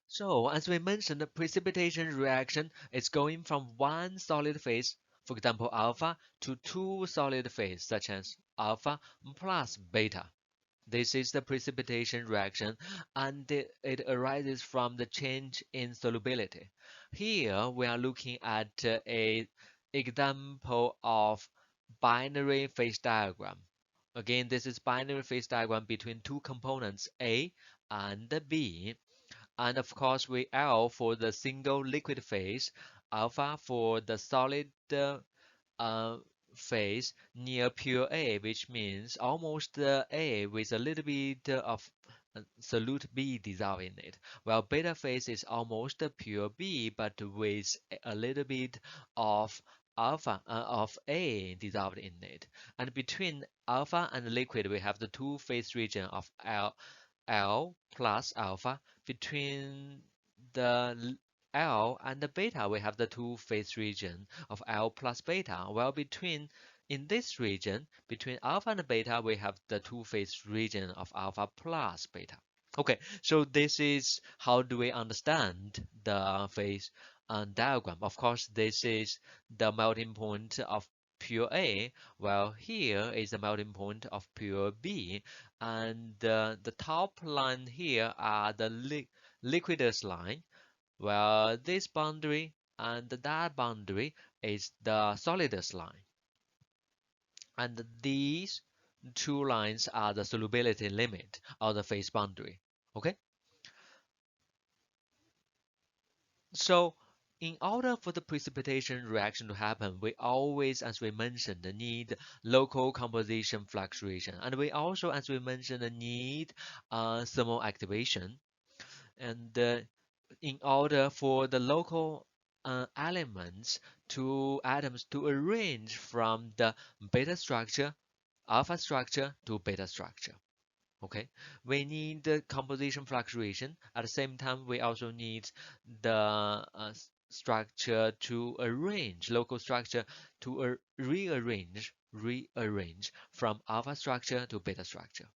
So, as we mentioned, the precipitation reaction is going from one solid phase, for example, alpha, to two solid phase, such as alpha plus beta. This is the precipitation reaction, and it arises from the change in solubility. Here, we are looking at a example of binary phase diagram. Again, this is binary phase diagram between two components, A and B. And of course, we L for the single liquid phase, alpha for the solid uh, phase near pure A, which means almost A with a little bit of solute B dissolved in it. While beta phase is almost pure B, but with a little bit of alpha of A dissolved in it. And between alpha and liquid, we have the two phase region of L plus alpha. Between the L and the beta, we have the two phase region of L plus beta. While in this region, between alpha and beta, we have the two phase region of alpha plus beta. Okay, so this is how do we understand the phase diagram. Of course, this is the melting point of pure A, while here is the melting point of pure B, and the top line here are the liquidus line, well, this boundary and that boundary is the solidus line. And these two lines are the solubility limit or the phase boundary. Okay? So in order for the precipitation reaction to happen, we always, as we mentioned, need local composition fluctuation. And we also, as we mentioned, need thermal activation. And in order for the local atoms to arrange from the beta structure, alpha structure to beta structure. Okay, we need the composition fluctuation. At the same time, we also need the structure to arrange, local structure to rearrange from alpha structure to beta structure.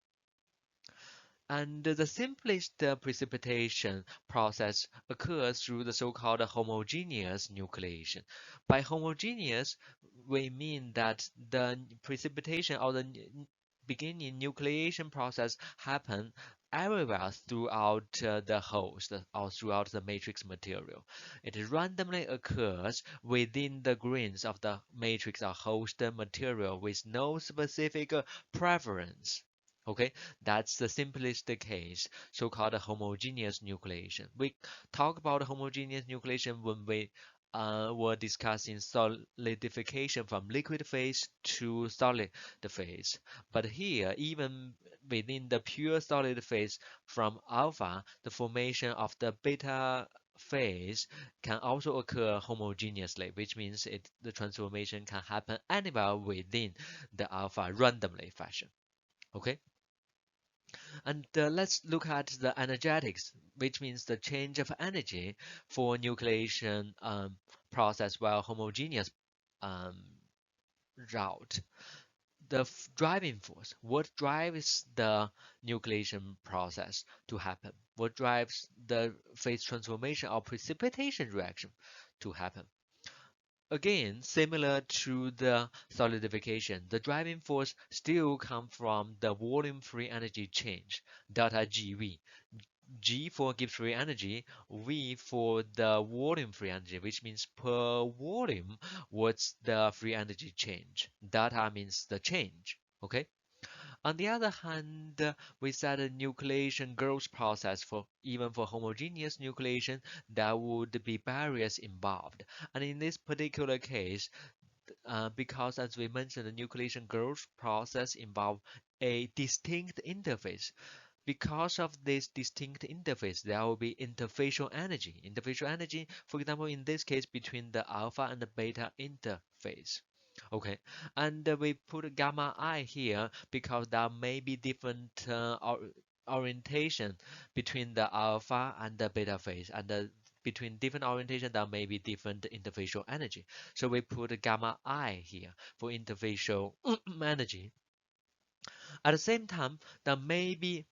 And the simplest precipitation process occurs through the so-called homogeneous nucleation. By homogeneous, we mean that the precipitation or the beginning nucleation process happen everywhere throughout the host or throughout the matrix material. It randomly occurs within the grains of the matrix or host material with no specific preference. Okay, that's the simplest case, so-called homogeneous nucleation. We talk about homogeneous nucleation when we were discussing solidification from liquid phase to solid phase. But here, even within the pure solid phase from alpha, the formation of the beta phase can also occur homogeneously, which means the transformation can happen anywhere within the alpha randomly fashion. Okay. And let's look at the energetics, which means the change of energy for nucleation process while homogeneous um, route. The driving force, what drives the nucleation process to happen? What drives the phase transformation or precipitation reaction to happen? Again, similar to the solidification, the driving force still comes from the volume free energy change, delta GV. G for Gibbs free energy, V for the volume free energy, which means per volume, what's the free energy change? Delta means the change, okay? On the other hand, we said a nucleation growth process for even for homogeneous nucleation, there would be barriers involved. And in this particular case, because as we mentioned, the nucleation growth process involves a distinct interface. Because of this distinct interface, there will be interfacial energy. Interfacial energy, for example, in this case, between the alpha and the beta interface. Okay, and we put gamma I here because there may be different orientation between the alpha and the beta phase, and between different orientation, there may be different interfacial energy. So we put gamma I here for interfacial energy. At the same time, there may be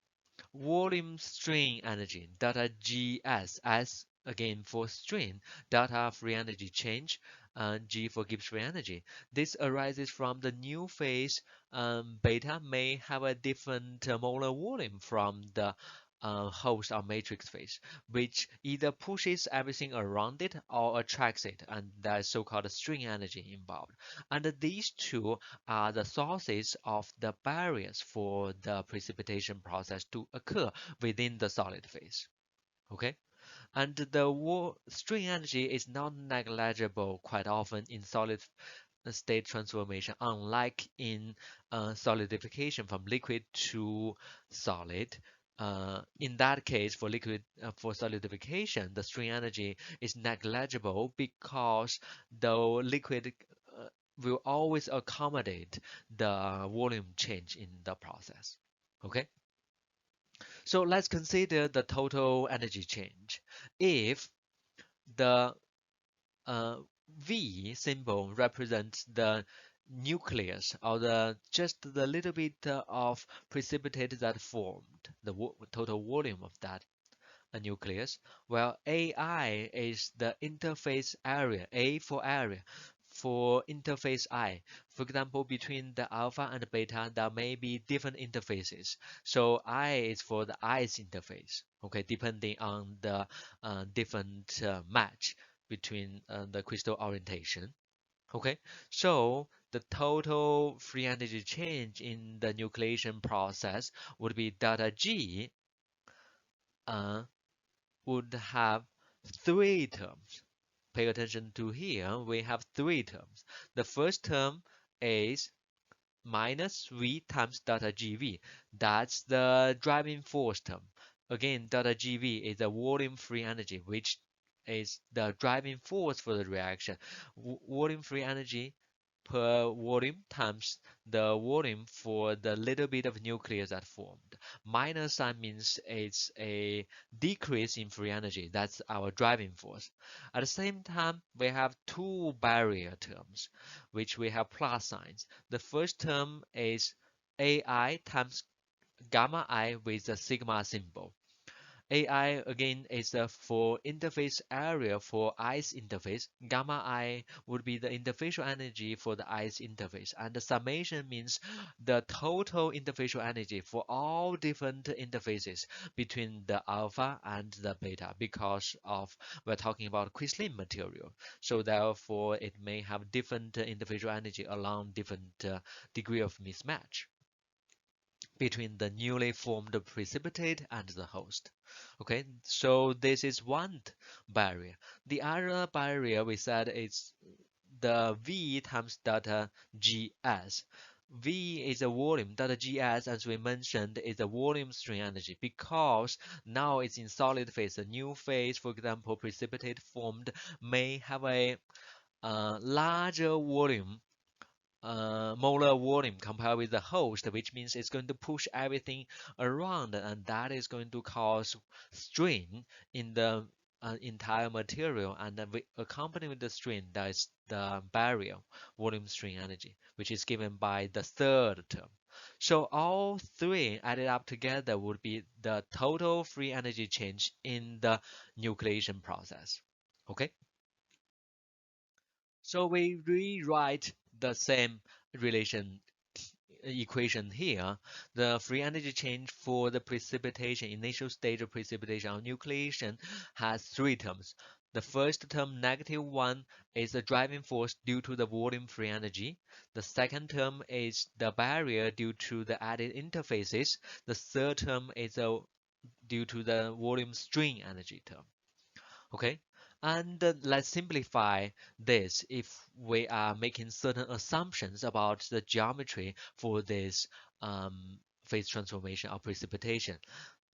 volume strain energy, delta GS, S again for strain, delta free energy change, and G for Gibbs free energy. This arises from the new phase. Beta may have a different molar volume from the host or matrix phase, which either pushes everything around it or attracts it, and there's so-called strain energy involved. And these two are the sources of the barriers for the precipitation process to occur within the solid phase. Okay? And the strain energy is not negligible quite often in solid state transformation, unlike in solidification from liquid to solid. In that case, for solidification, the strain energy is negligible because the liquid will always accommodate the volume change in the process. Okay, so let's consider the total energy change. If the uh, V symbol represents the nucleus or just the little bit of precipitate that formed, the total volume of that nucleus, while AI is the interface area, A for area, for interface I. For example, between the alpha and beta, there may be different interfaces. So I is for the I's interface, okay, depending on the different match between the crystal orientation. Okay, so the total free energy change in the nucleation process would be delta G uh, would have three terms. Pay attention to here, we have three terms. The first term is minus V times delta GV. That's the driving force term. Again, delta GV is the volume free energy, which is the driving force for the reaction. Volume free energy per volume times the volume for the little bit of nucleus that formed. Minus sign means it's a decrease in free energy. That's our driving force. At the same time, we have two barrier terms, which we have plus signs. The first term is AI times gamma I with a sigma symbol. AI again is for interface area for ICE interface. Gamma I would be the interfacial energy for the ICE interface. And the summation means the total interfacial energy for all different interfaces between the alpha and the beta because of we're talking about crystalline material. So therefore it may have different interfacial energy along different degree of mismatch between the newly formed precipitate and the host. Okay, so this is one barrier. The other barrier we said is the V times delta GS. V is a volume, delta GS, as we mentioned, is a volume strain energy because now it's in solid phase. A new phase, for example, precipitate formed may have a larger volume molar volume compared with the host, which means it's going to push everything around, and that is going to cause strain in the entire material. And then accompanying with the strain, that is the barrier volume strain energy, which is given by the third term. So all three added up together would be the total free energy change in the nucleation process. Okay. So we rewrite the same relation equation here. The free energy change for the precipitation, initial stage of precipitation or nucleation has three terms. The first term, -1, is the driving force due to the volume free energy. The second term is the barrier due to the added interfaces. The third term is due to the volume strain energy term. Okay, and let's simplify this if we are making certain assumptions about the geometry for this phase transformation or precipitation.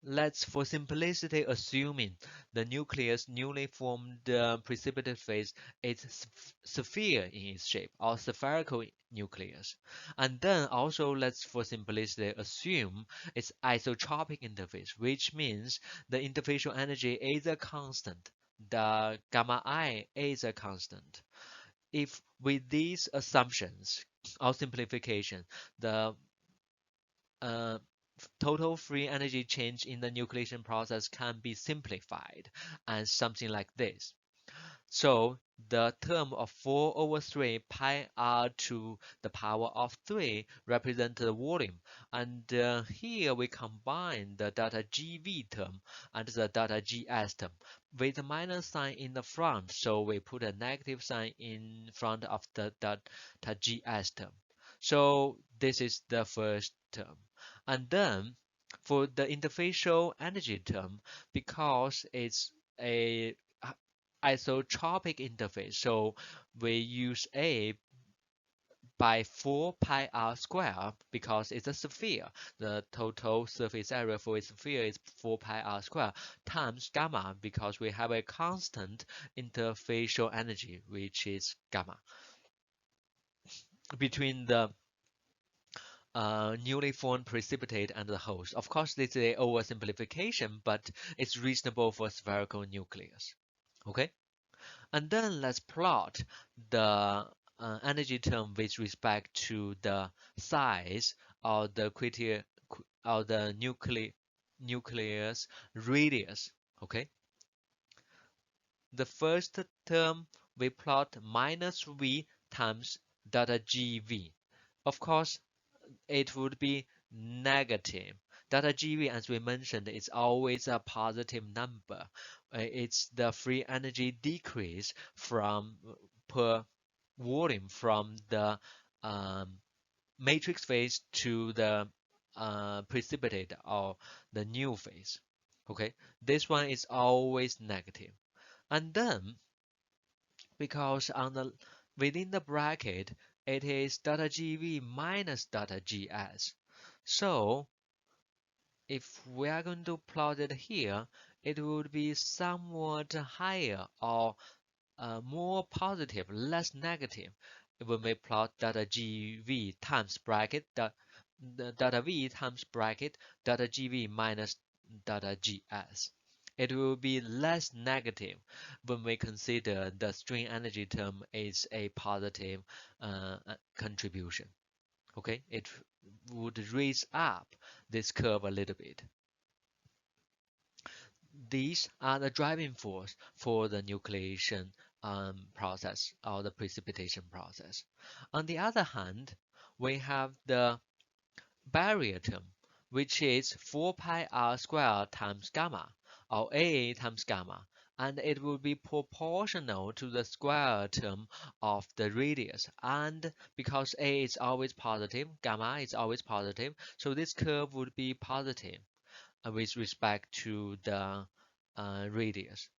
Let's, for simplicity, assuming the nucleus newly formed precipitate phase is sphere in its shape or spherical nucleus. And then also let's, for simplicity, assume it's isotropic interface, which means the interfacial energy is a constant. The gamma I is a constant. If with these assumptions or simplification, the uh, total free energy change in the nucleation process can be simplified as something like this. So the term of 4 over 3 pi r to the power of 3 represents the volume. And here we combine the delta GV term and the delta GS term with a minus sign in the front. So we put a negative sign in front of the delta GS term. So this is the first term. And then for the interfacial energy term, because it's a isotropic interface. So we use A by 4 pi r square because it's a sphere. The total surface area for a sphere is 4 pi r square times gamma because we have a constant interfacial energy, which is gamma, between the newly formed precipitate and the host. Of course, this is a oversimplification, but it's reasonable for spherical nucleus. Okay? And then let's plot the energy term with respect to the size of the nucleus radius. Okay, the first term we plot minus v times delta GV. Of course, it would be negative. Delta GV, as we mentioned, is always a positive number. It's the free energy decrease from per volume from the matrix phase to the precipitate or the new phase. Okay, this one is always negative. And then because on the within the bracket it is delta GV minus delta GS. So if we are going to plot it here, it would be somewhat higher or more positive, less negative. When we plot delta GV times bracket, delta V times bracket, delta GV minus delta GS. It will be less negative when we consider the strain energy term is a positive contribution. Okay, it would raise up this curve a little bit. These are the driving force for the nucleation process or the precipitation process. On the other hand, we have the barrier term, which is 4 pi r squared times gamma, or A times gamma, and it will be proportional to the square term of the radius. And because A is always positive, gamma is always positive, so this curve would be positive with respect to the radius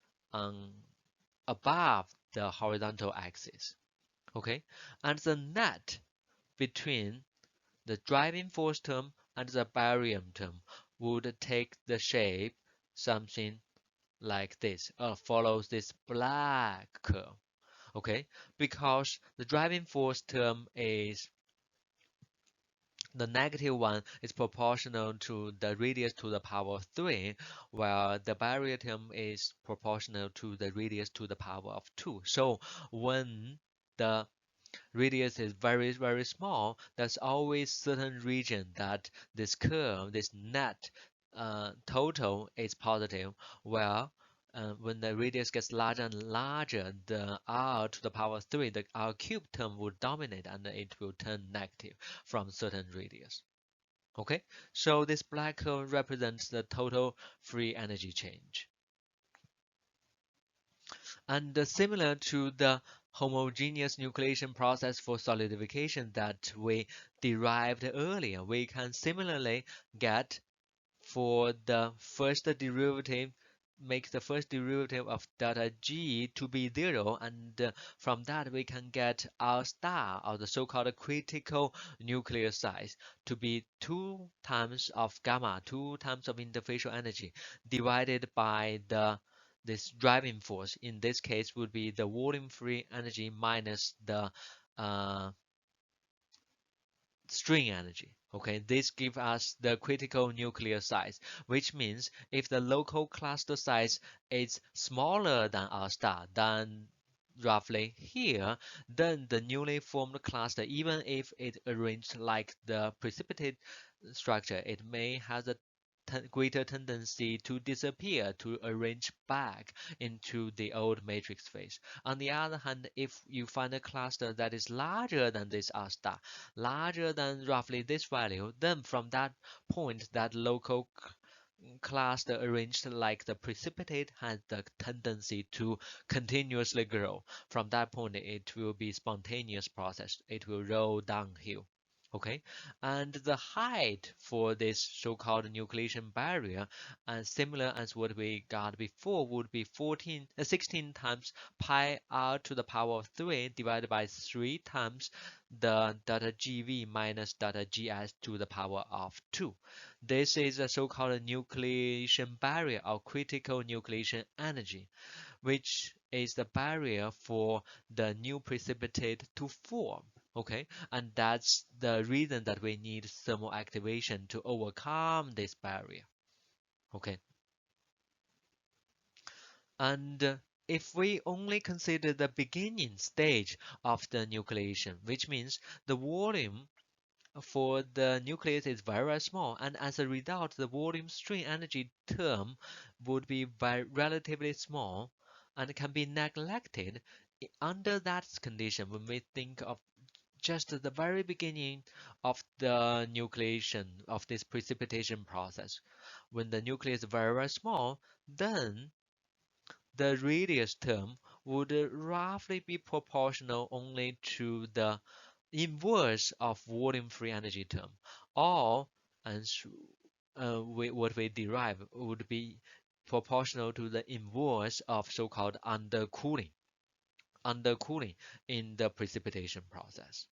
above the horizontal axis. Okay, and the net between the driving force term and the barium term would take the shape something like this, follows this black curve. Okay, because the driving force term is the negative one is proportional to the radius to the power of 3, while the barrier term is proportional to the radius to the power of 2. So when the radius is very, very small, there's always certain region that this curve, this net total is positive, while when the radius gets larger and larger, the r to the power 3, the r cubed term will dominate and it will turn negative from certain radius. Okay, so this black curve represents the total free energy change. And similar to the homogeneous nucleation process for solidification that we derived earlier, we can similarly get for the first derivative, make the first derivative of delta G to be 0, and from that we can get R star, or the so-called critical nuclear size, to be 2 times of gamma, 2 times of interfacial energy, divided by this driving force. In this case would be the volume free energy minus the strain energy. Okay, this gives us the critical nuclear size, which means if the local cluster size is smaller than R star, than roughly here, then the newly formed cluster, even if it arranged like the precipitate structure, it may have a greater tendency to disappear, to arrange back into the old matrix phase. On the other hand, if you find a cluster that is larger than this R star, larger than roughly this value, then from that point, that local cluster arranged like the precipitate has the tendency to continuously grow. From that point, it will be spontaneous process. It will roll downhill. Okay, and the height for this so-called nucleation barrier, similar as what we got before, would be 16 times pi r to the power of 3 divided by 3 times the delta GV minus delta GS to the power of 2. This is a so-called nucleation barrier or critical nucleation energy, which is the barrier for the new precipitate to form. Okay, and that's the reason that we need thermal activation to overcome this barrier. Okay, and if we only consider the beginning stage of the nucleation, which means the volume for the nucleus is very, very small, and as a result, the volume strain energy term would be very relatively small and can be neglected. Under that condition, when we think of just the very beginning of the nucleation of this precipitation process, when the nucleus is very, very small, then the radius term would roughly be proportional only to the inverse of volume free energy term, or and what we derive would be proportional to the inverse of so-called undercooling in the precipitation process.